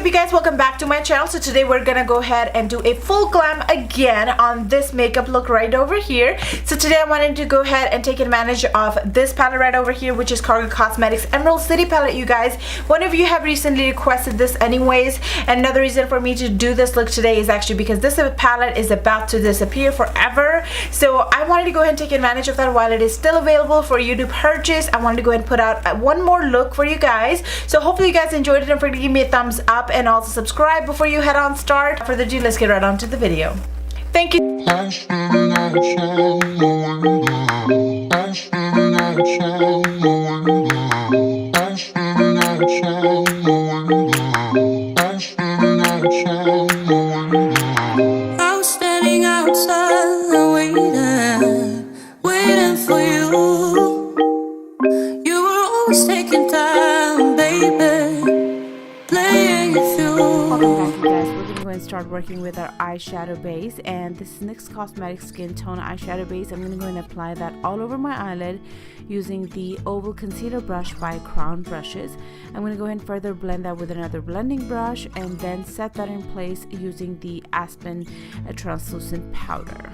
up, you guys? Welcome back to my channel. So today we're gonna go ahead and do a full glam again on this makeup look right over here. So today I wanted to go ahead and take advantage of this palette right over here, which is Cargo Cosmetics Emerald City palette, you guys. One of you have recently requested this anyways, and another reason for me to do this look today is actually because this palette is about to disappear forever. So I wanted to go ahead and take advantage of that while it is still available for you to purchase. I wanted to go ahead and put out one more look for you guys. So hopefully you guys enjoyed it. Don't forget to give me a thumbs up and also subscribe before you head on start. Without further ado, let's get right on to the video. Thank you. I'm standing outside waiting for you. You were always taking time, baby, playing it through. Welcome back, you guys. We're gonna go and start working with our eyeshadow base, and this is NYX Cosmetics Skin Tone eyeshadow base. I'm gonna go and apply that all over my eyelid using the oval concealer brush by Crown Brushes. I'm gonna go ahead and further blend that with another blending brush and then set that in place using the Aspen translucent powder.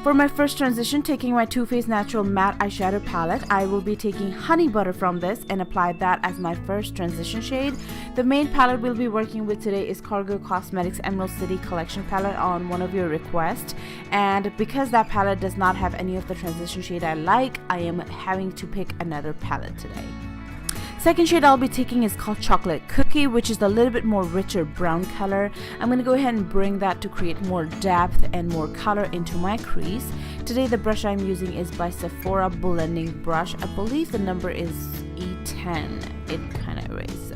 For my first transition, taking my Too Faced Natural Matte Eyeshadow Palette, I will be taking Honey Butter from this and apply that as my first transition shade. The main palette we'll be working with today is Cargo Cosmetics Emerald City Collection palette on one of your requests, and because that palette does not have any of the transition shade I like, I am having to pick another palette today. Second shade I'll be taking is called Chocolate Cookie, which is a little bit more richer brown color. I'm going to go ahead and bring that to create more depth and more color into my crease. Today the brush I'm using is by Sephora Blending Brush. I believe the number is E10. It kind of erased, so.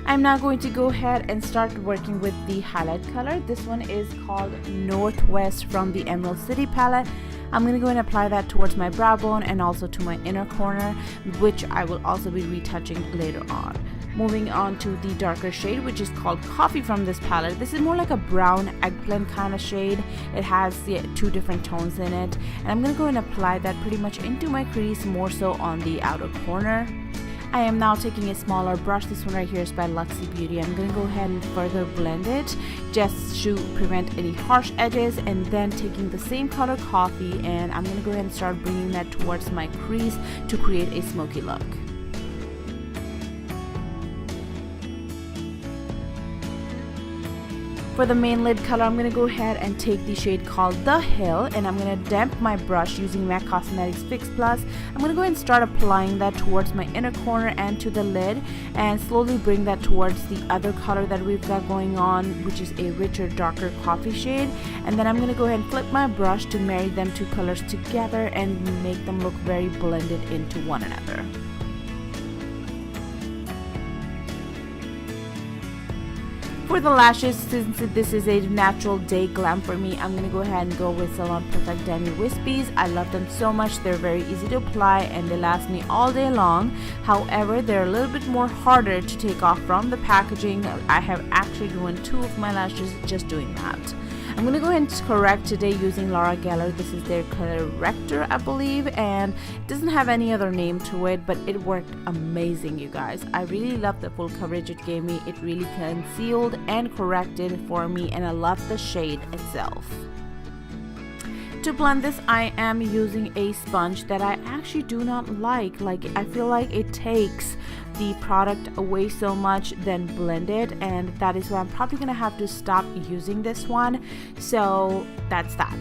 I'm now going to go ahead and start working with the highlight color. This one is called Northwest from the Emerald City palette. I'm going to go and apply that towards my brow bone and also to my inner corner, which I will also be retouching later on. Moving on to the darker shade, which is called Coffee from this palette. This is more like a brown eggplant kind of shade. It has two different tones in it, and I'm going to go and apply that pretty much into my crease, more so on the outer corner. I am now taking a smaller brush. This one right here is by Luxie Beauty. I'm going to go ahead and further blend it just to prevent any harsh edges, and then taking the same color Coffee, and I'm going to go ahead and start bringing that towards my crease to create a smoky look. For the main lid color, I'm going to go ahead and take the shade called The Hill, and I'm going to damp my brush using MAC Cosmetics Fix Plus. I'm going to go ahead and start applying that towards my inner corner and to the lid, and slowly bring that towards the other color that we've got going on, which is a richer, darker coffee shade. And then I'm going to go ahead and flip my brush to marry them two colors together and make them look very blended into one another. For the lashes, since this is a natural day glam for me, I'm going to go ahead and go with Salon Perfect Demi Wispies. I love them so much. They're very easy to apply and they last me all day long. However, they're a little bit more harder to take off from the packaging. I have actually ruined two of my lashes just doing that. I'm going to go ahead and correct today using Laura Geller. This is their corrector, I believe, and it doesn't have any other name to it, but it worked amazing, you guys. I really love the full coverage it gave me. It really concealed and corrected for me, and I love the shade itself. To blend this, I am using a sponge that I actually do not like. I feel like it takes the product away so much than blend it, and that is why I'm probably gonna have to stop using this one. So that's that.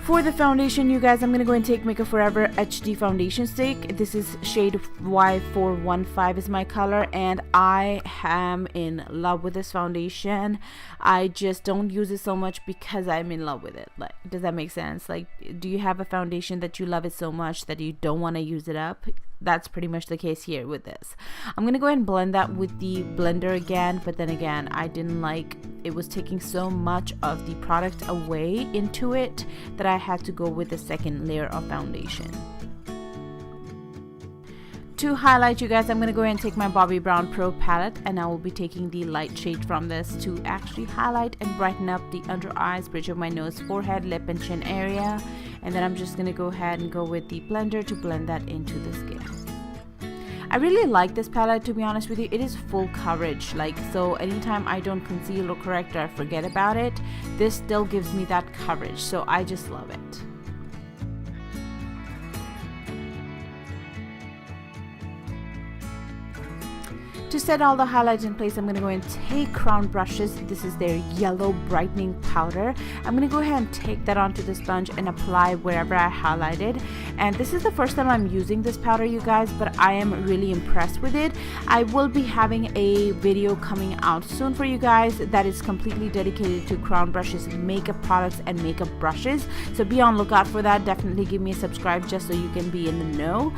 For the foundation, you guys, I'm going to go and take Makeup Forever HD Foundation Stick. This is shade Y415 is my color, and I am in love with this foundation. I just don't use it so much because I'm in love with it. Like, does that make sense? Like, do you have a foundation that you love it so much that you don't want to use it up? That's pretty much the case here with this. I'm gonna go ahead and blend that with the blender again, but then again, I didn't like it was taking so much of the product away into it that I had to go with the second layer of foundation. To highlight, you guys, I'm going to go ahead and take my Bobbi Brown Pro palette, and I will be taking the light shade from this to actually highlight and brighten up the under eyes, bridge of my nose, forehead, lip and chin area. And then I'm just going to go ahead and go with the blender to blend that into the skin. I really like this palette, to be honest with you. It is full coverage, like, so anytime I don't conceal or correct or I forget about it, this still gives me that coverage, so I just love it. To set all the highlights in place, I'm going to go and take Crown brushes. This is their yellow brightening powder. I'm going to go ahead and take that onto the sponge and apply wherever I highlighted. And this is the first time I'm using this powder, you guys, but I am really impressed with it. I will be having a video coming out soon for you guys that is completely dedicated to Crown brushes, makeup products, and makeup brushes. So be on lookout for that. Definitely give me a subscribe just so you can be in the know.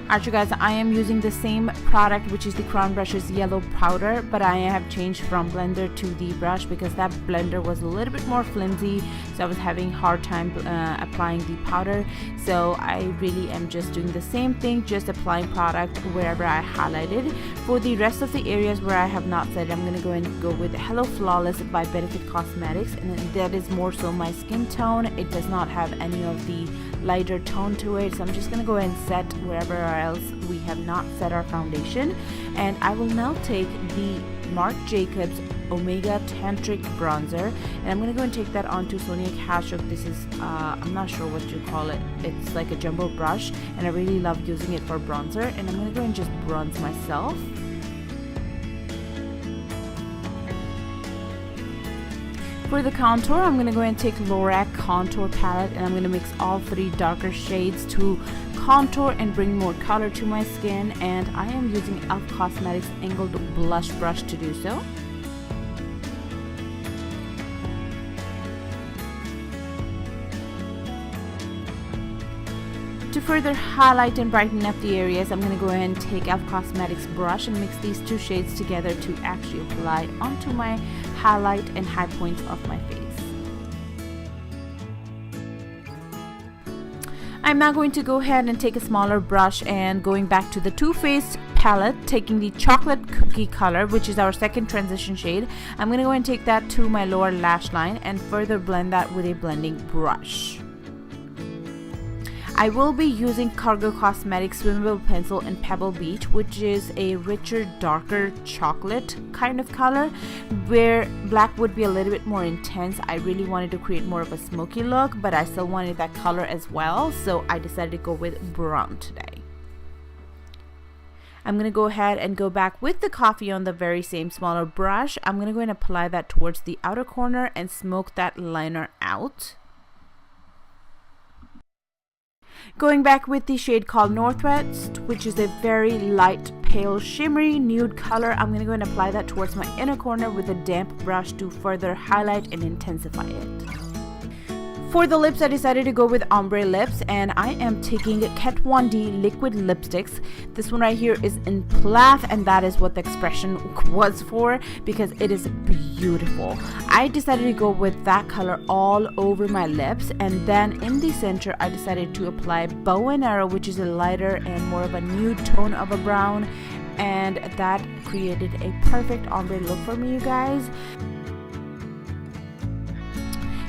Alright, you guys, I am using the same product, which is the Crown Brushes yellow powder, but I have changed from blender to the brush because that blender was a little bit more flimsy, so I was having a hard time applying the powder. So I really am just doing the same thing, just applying product wherever I highlighted. For the rest of the areas where I have not set, I'm going to go and go with Hello Flawless by Benefit Cosmetics, and that is more so my skin tone. It does not have any of the lighter tone to it, so I'm just gonna go ahead and set wherever else we have not set our foundation. And I will now take the Marc Jacobs Omega Tantric bronzer, and I'm gonna go and take that onto Xoxoxo. This is I'm not sure what you call it. It's like a jumbo brush, and I really love using it for bronzer. And I'm gonna go and just bronze myself. For the contour, I'm going to go and take Lorac Contour Palette, and I'm going to mix all three darker shades to contour and bring more color to my skin. And I am using e.l.f. Cosmetics Angled Blush Brush to do so. To further highlight and brighten up the areas, I'm going to go ahead and take e.l.f. Cosmetics brush and mix these two shades together to actually apply onto my highlight and high points of my face. I'm now going to go ahead and take a smaller brush and going back to the Too Faced palette, taking the chocolate cookie color, which is our second transition shade. I'm going to go and take that to my lower lash line and further blend that with a blending brush. I will be using Cargo Cosmetics Swimmable Pencil in Pebble Beach, which is a richer, darker chocolate kind of color, where black would be a little bit more intense. I really wanted to create more of a smoky look, but I still wanted that color as well, so I decided to go with brown today. I'm going to go ahead and go back with the coffee on the very same smaller brush. I'm going to go and apply that towards the outer corner and smoke that liner out. Going back with the shade called Northwest, which is a very light, pale, shimmery nude color, I'm going to go and apply that towards my inner corner with a damp brush to further highlight and intensify it. For the lips, I decided to go with ombre lips, and I am taking Kat Von D liquid lipsticks. This one right here is in Plath, and that is what the expression was for because it is beautiful. I decided to go with that color all over my lips, and then in the center I decided to apply Bow and Arrow, which is a lighter and more of a nude tone of a brown, and that created a perfect ombre look for me, you guys.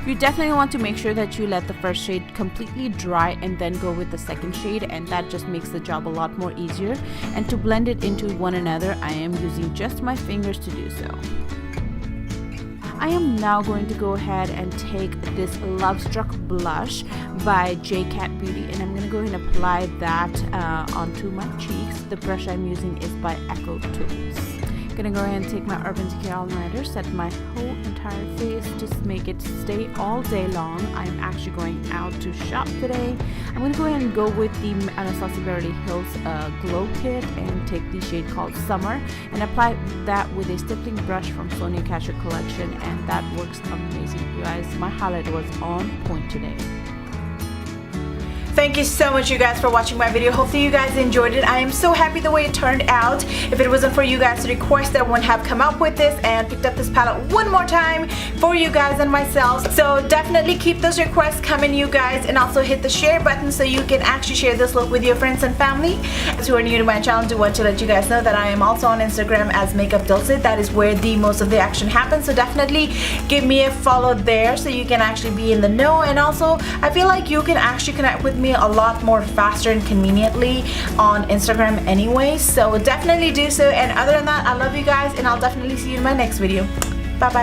You definitely want to make sure that you let the first shade completely dry and then go with the second shade, and that just makes the job a lot more easier. And to blend it into one another, I am using just my fingers to do so. I am now going to go ahead and take this Love Struck blush by J-Cat Beauty, and I'm going to go ahead and apply that onto my cheeks. The brush I'm using is by Echo Tools. Gonna go ahead and take my Urban Decay All-Nighter, set my whole entire face, just make it stay all day long. I'm actually going out to shop today. I'm gonna go ahead and go with the Anastasia Beverly Hills Glow Kit and take the shade called Summer and apply that with a stippling brush from Sonia Kashuk collection, and that works amazing, you guys. My highlight was on point today. Thank you so much, you guys, for watching my video. Hopefully you guys enjoyed it. I am so happy the way it turned out. If it wasn't for you guys' request, I wouldn't have come up with this and picked up this palette one more time for you guys and myself. So definitely keep those requests coming, you guys, and also hit the share button so you can actually share this look with your friends and family. As who are new to my channel, I do want to let you guys know that I am also on Instagram as Makeupdilse. That is where the most of the action happens. So definitely give me a follow there so you can actually be in the know. And also, I feel like you can actually connect with me me a lot more faster and conveniently on Instagram anyway, so definitely do so. And other than that, I love you guys, and I'll definitely see you in my next video. Bye bye.